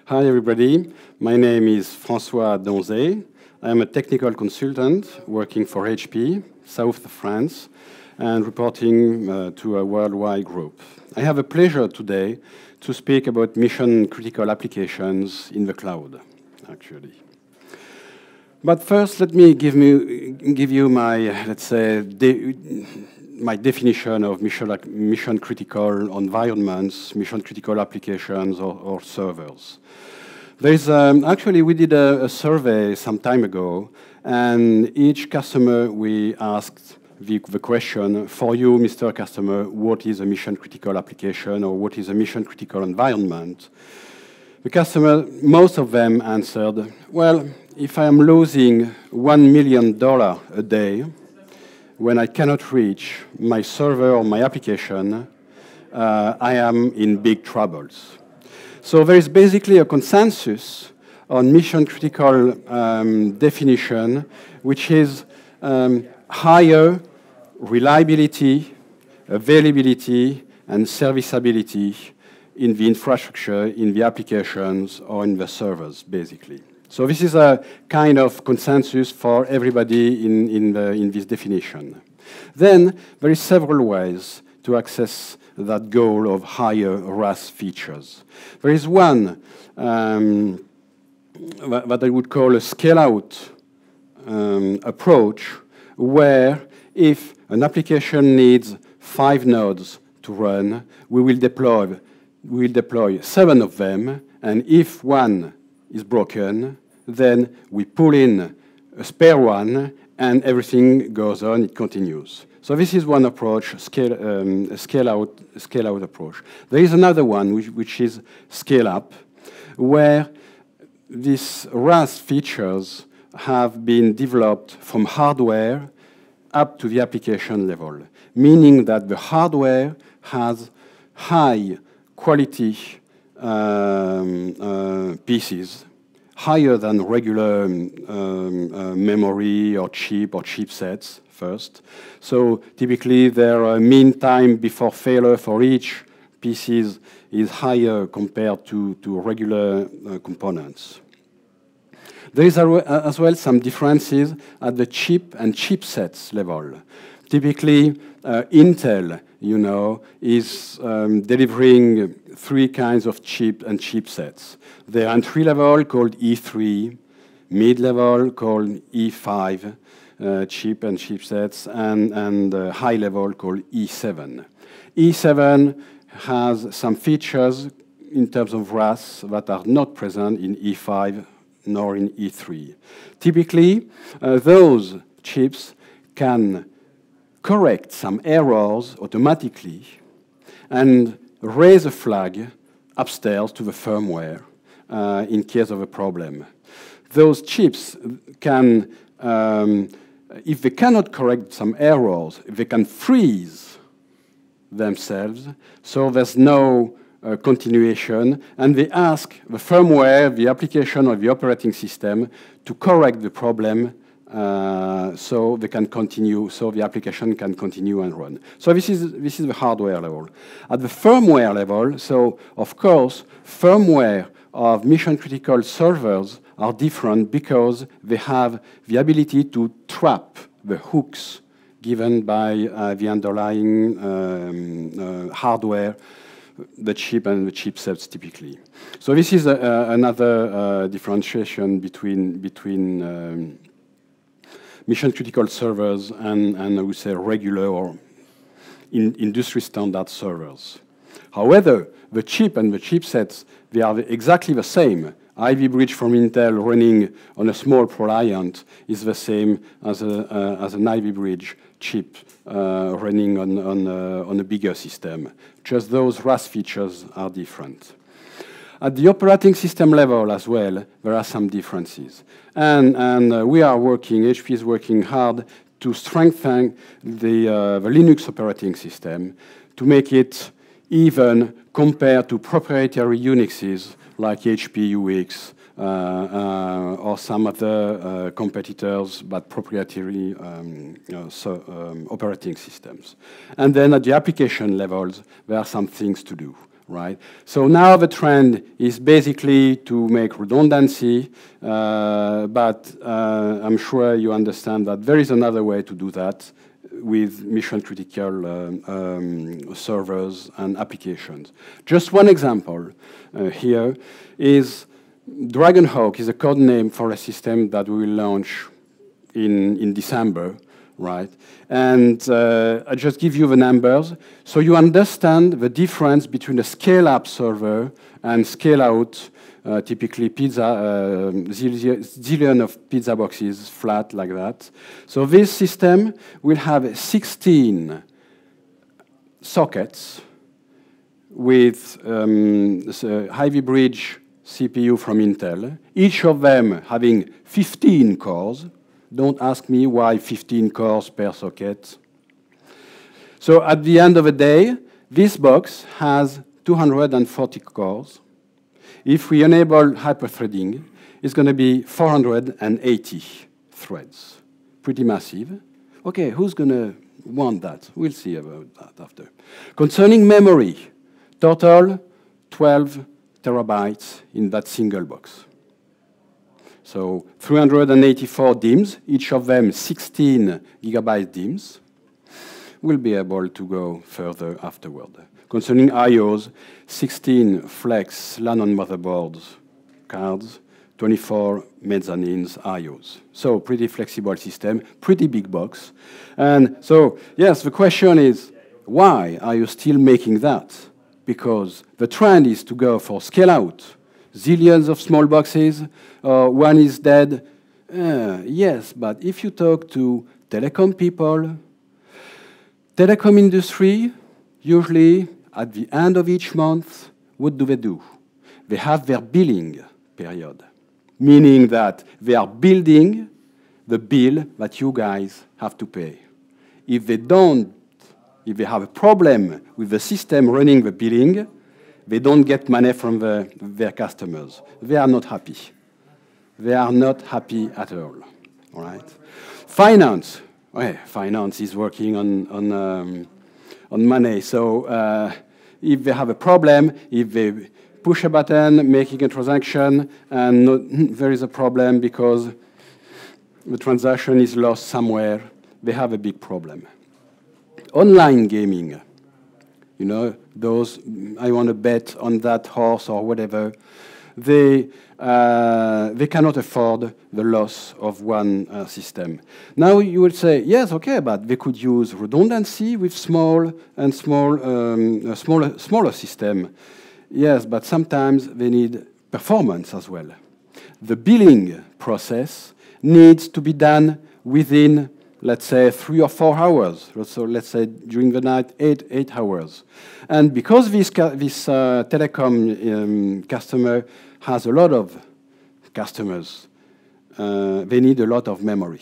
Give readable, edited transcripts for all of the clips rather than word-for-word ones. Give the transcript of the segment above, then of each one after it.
Hi, everybody. My name is Francois Donzé. I'm a technical consultant working for HP, south of France, and reporting to a worldwide group. I have a pleasure today to speak about mission-critical applications in the cloud, actually. But first, let me give you my, let's say, my definition of mission-critical environments, mission-critical applications, or servers. There's actually, we did a survey some time ago, and each customer we asked the question, for you, Mr. Customer, what is a mission-critical application or what is a mission-critical environment? The customer, most of them answered, well, if I am losing $1 million a day when I cannot reach my server or my application, I am in big troubles. So there is basically a consensus on mission-critical definition, which is higher reliability, availability, and serviceability in the infrastructure, in the applications, or in the servers, basically. So this is a kind of consensus for everybody in this definition. Then there is several ways to access that goal of higher RAS features. There is one that I would call a scale-out approach, where if an application needs 5 nodes to run, we will deploy 7 of them, and if one is broken, then we pull in a spare one, and everything goes on, it continues. So this is one approach, scale-out approach. There is another one, which is scale-up, where these RAS features have been developed from hardware up to the application level, meaning that the hardware has high quality pieces, higher than regular memory or chipsets first. So typically their mean time before failure for each pieces is higher compared to regular components. There is as well some differences at the chip and chipsets level. Typically, Intel, is delivering 3 kinds of chip and chipsets. The entry level called E3, mid-level called E5 chip and chipsets, and high level called E7. E7 has some features in terms of RAS that are not present in E5 nor in E3. Typically, those chips can correct some errors automatically and raise a flag upstairs to the firmware in case of a problem. Those chips can, if they cannot correct some errors, they can freeze themselves, so there's no continuation, and they ask the firmware, the application, or the operating system to correct the problem so they can continue, so the application can continue and run. So this is the hardware level. At the firmware level, so of course, firmware of mission-critical servers are different because they have the ability to trap the hooks given by the underlying hardware, the chip and the chipsets typically. So this is another differentiation between mission-critical servers and I would say regular or industry standard servers. However, the chip and the chipsets, they are exactly the same. Ivy Bridge from Intel running on a small client is the same as an Ivy Bridge chip running on a bigger system. Just those RAS features are different. At the operating system level as well, there are some differences. And we are working, HP is working hard to strengthen the Linux operating system to make it even compared to proprietary Unixes like HP UX or some other competitors, but proprietary operating systems. And then at the application levels, there are some things to do. right? So now the trend is basically to make redundancy, but I'm sure you understand that there is another way to do that with mission-critical servers and applications. Just one example here is Dragonhawk is a code name for a system that we will launch in December, right? And I just give you the numbers so you understand the difference between a scale-up server and scale-out, typically pizza, zillion of pizza boxes flat like that. So this system will have 16 sockets with Ivy Bridge CPU from Intel, each of them having 15 cores. Don't ask me why 15 cores per socket. So at the end of the day, this box has 240 cores. If we enable hyperthreading, it's going to be 480 threads. Pretty massive. OK, who's going to want that? We'll see about that after. Concerning memory, total 12 terabytes in that single box. So 384 DIMMs, each of them 16 gigabyte DIMMs. We'll be able to go further afterward. Concerning IOs, 16 Flex LAN on motherboards cards, 24 mezzanines IOs. So pretty flexible system, pretty big box. And so, yes, the question is, why are you still making that? Because the trend is to go for scale out. Zillions of small boxes, one is dead. Yes, but if you talk to telecom people, telecom industry, usually at the end of each month, what do? They have their billing period, meaning that they are building the bill that you guys have to pay. If they don't, if they have a problem with the system running the billing, they don't get money from their customers. They are not happy. They are not happy at all right? Finance. Okay, finance is working on money. So if they have a problem, if they push a button, making a transaction, and there is a problem because the transaction is lost somewhere, they have a big problem. Online gaming. You know, those, I want to bet on that horse or whatever, they cannot afford the loss of one system. Now you would say, yes, okay, but they could use redundancy with smaller system. Yes, but sometimes they need performance as well. The billing process needs to be done within, let's say, 3 or 4 hours. So let's say during the night, 8 hours. And because this telecom customer has a lot of customers, they need a lot of memory,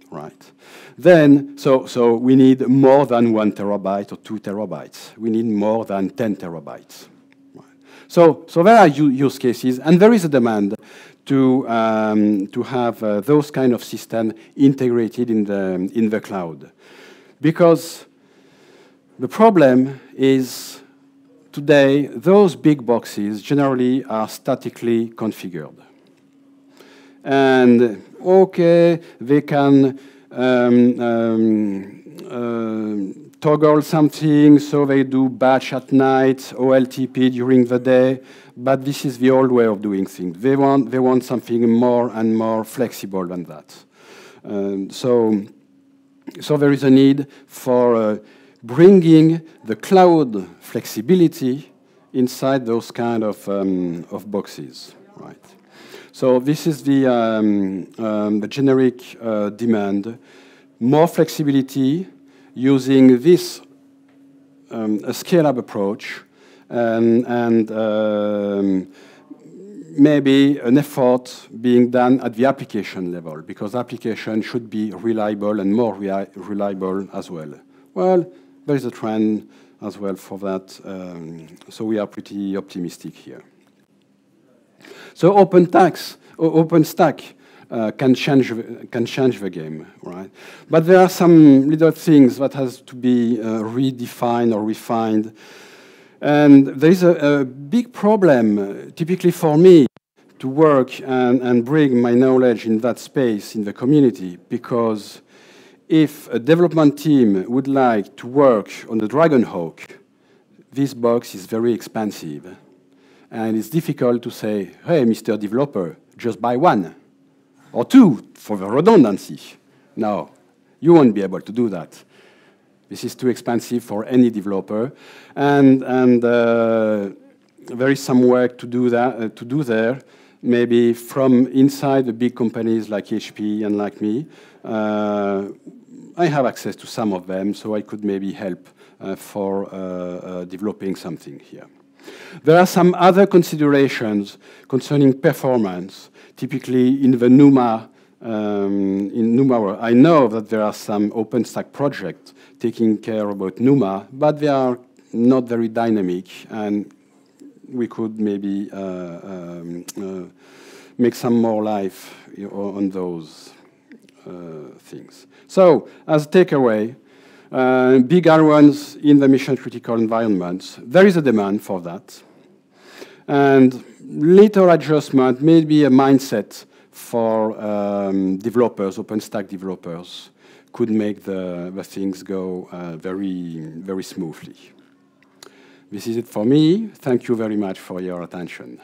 right? Then, so we need more than 1 terabyte or 2 terabytes. We need more than 10 terabytes. Right? So there are use cases, and there is a demand to have those kind of systems integrated in the cloud. Because the problem is today, those big boxes generally are statically configured. And okay, they can toggle something, so they do batch at night, OLTP during the day, but this is the old way of doing things. They want something more and more flexible than that. So there is a need for bringing the cloud flexibility inside those kind of boxes, right? So this is the generic demand: more flexibility using this a scale-up approach, and maybe an effort being done at the application level, because application should be reliable and more reliable as well. Well, there is a trend as well for that, so we are pretty optimistic here. So OpenStack can change the game, right? But there are some little things that has to be redefined or refined. And there is a big problem, typically for me, to work and bring my knowledge in that space in the community, because if a development team would like to work on the Dragonhawk, this box is very expensive. And it's difficult to say, hey, Mr. Developer, just buy one or two for the redundancy. No, you won't be able to do that. This is too expensive for any developer. And there is some work to do there, maybe from inside the big companies like HP and like me. I have access to some of them, so I could maybe help for developing something here. There are some other considerations concerning performance, typically in the NUMA. In NUMA, I know that there are some OpenStack projects taking care about NUMA, but they are not very dynamic, and we could maybe make some more life on those things. So, as a takeaway, big R1s in the mission-critical environments, there is a demand for that. And little adjustment, maybe a mindset for developers, OpenStack developers, could make the things go very, very smoothly. This is it for me. Thank you very much for your attention.